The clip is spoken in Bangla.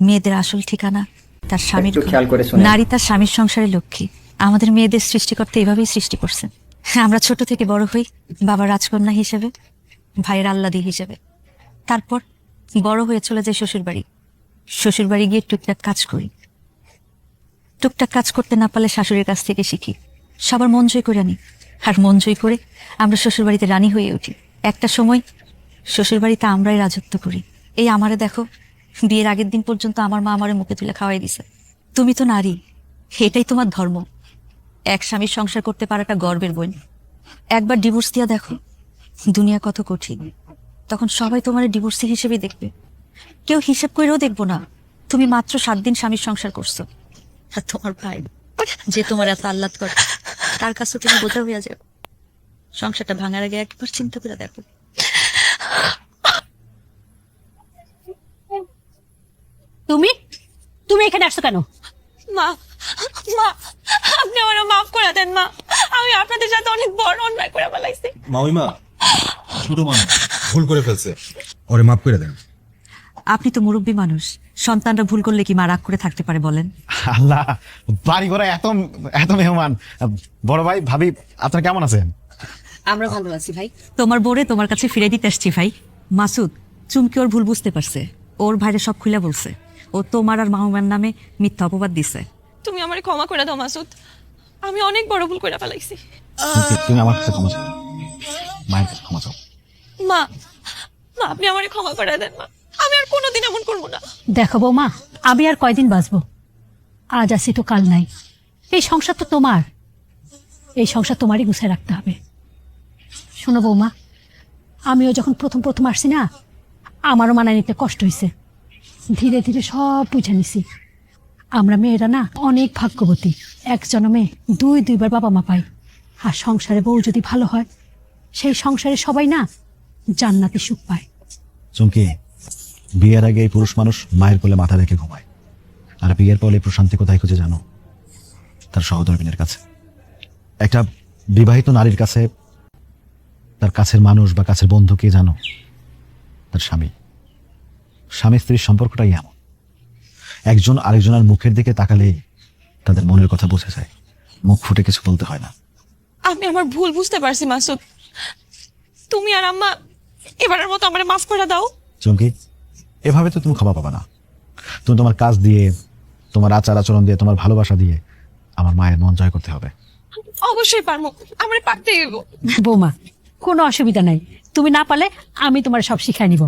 মেয়েদের আসল ঠিকানা তার স্বামীর একটু ঘর। খেয়াল করে শুনেন। নারী তার স্বামীর সংসারের লক্ষ্মী। আমাদের মেয়েদের সৃষ্টিকর্তা এভাবেই সৃষ্টি করছেন। আমরা ছোট থেকে বড় হই বাবার রাজকন্যা হিসেবে, ভাইয়ের আল্লাদি হিসেবে। তারপর বড় হয়ে চলে যায় শ্বশুর বাড়ি। শ্বশুর বাড়ি গিয়ে টুকটাক কাজ করি। টুকটাক কাজ করতে না পারলে শাশুড়ির কাছ থেকে শিখি। সবার মন জয় করে আনি, আর মন জয় করে আমরা শ্বশুর বাড়িতে রানী হয়ে উঠি। একটা সময় শ্বশুর বাড়িতে আমরাই রাজত্ব করি। এই আমারে দেখো, বিয়ের আগের দিন পর্যন্ত আমার মা আমারে মুখে তুলে খাওয়াই দিছে। তুমি তো নারী, এটাই তোমার ধর্ম। এক স্বামীর সংসার করতে পারাটা গর্বের বোন। একবার ডিভোর্স দিয়া দেখো দুনিয়া কত কঠিন। তখন সবাই তোমার ডিভোর্সি হিসেবে দেখবে, কেউ হিসেব করেও দেখবো না তুমি মাত্র 7 দিন স্বামীর সংসার করছো। আর তোমার ভাই যে তোমার এত আহ্লাদ করে, তার কাছে তুমি বোঝা হইয়া যাও। সংসারটা ভাঙার আগে একবার চিন্তা করে দেখো। তুমি তুমি এখানে আসছো কেন? মা মা আপনি আমার মাফ করে দেন মা, আমি আপনাদের সাথে অনেক বড় অন্যায় করে ফেলাইছি। মাউইমা ছোট মানুষ ভুল করে ফেলছে, ওরে মাফ করে দেন। আপনি তো মুরব্বী মানুষ, সন্তানরা ভুল করলে কি মা রাগ করে থাকতে পারে বলেন? আল্লাহ, বাড়ি ঘরে এত এত মেহমান। বড় ভাই ভাবি আপনার কেমন আছেন? আমরা ভালো আছি ভাই। তোমার বোরে তোমার কাছে ফিরে দিতে আসছি ভাই। মাসুদ চুমকি ওর ভুল বুঝতে পারছে, ওর ভাইরে সব খুলে বলছে। ও তোমার আর মাহমের নামে মিথ্যা অপবাদ দিছে। তুমি আমারে ক্ষমা করে দাও মাসুদ, আমি অনেক বড় ভুল করে ফেলাইছি। তুমি আমার কাছে ক্ষমা চাও, মায়ের কাছে ক্ষমা চাও। মা মা আপনি আমারে ক্ষমা করে দেন মা, আমি আর কোনোদিন এমন করবো না। দেখো বৌমা, আমি আর কয়দিন বাঁচবো? আজ আছি তো কাল নাই। এই সংসার তো তোমার, এই সংসার তোমারই গুছায় রাখতে হবে। শোনো বৌমা, আমিও যখন প্রথম প্রথম আসছি না, আমারও মানায় নিতে কষ্ট হয়েছে। ধীরে ধীরে সব বুঝে নিছি। আমরা মেয়েরা না অনেক ভাগ্যবতী। এক জন্মে দুইবার বাবা মা পাই। আর সংসারে বউ যদি ভালো হয়, সেই সংসারে সবাই না জান্নাতি সুখ পায়। চুমকি, বিয়ের আগে এই পুরুষ মানুষ মায়ের কোলে মাথা রেখে ঘুমায়, আর বিয়ের পরে প্রশান্তি কোথায় খুঁজে জানো? তার সহধর্মিনীর কাছে। একটা বিবাহিত নারীর কাছে তার কাছের মানুষ বা কাছের বন্ধু কে জানো? তার স্বামী। স্বামী স্ত্রীর সম্পর্কটাই এমন, একজন আরেকজনের মুখের দিকে তাকালেই তাদের মনের কথা বোঝা যায়, মুখ ফুটে কিছু বলতে হয় না। আমি আমার ভুল বুঝতে পারছি মাসুদ, তুমি আর আম্মা এবারের মতো আমারে মাফ করে দাও। চুমকি, এভাবে তো তুমি ক্ষমা পাবা না। তুমি তোমার কাজ দিয়ে, তোমার আচার আচরণ দিয়ে, তোমার ভালোবাসা দিয়ে আমার মায়ের মন জয় করতে হবে। অবশ্যই পারবো, আমারে পারতেই হইব। বৌমা, কোনো অসুবিধা নাই। তুমি না পারলে আমি তোমার সব শিখাই নিব।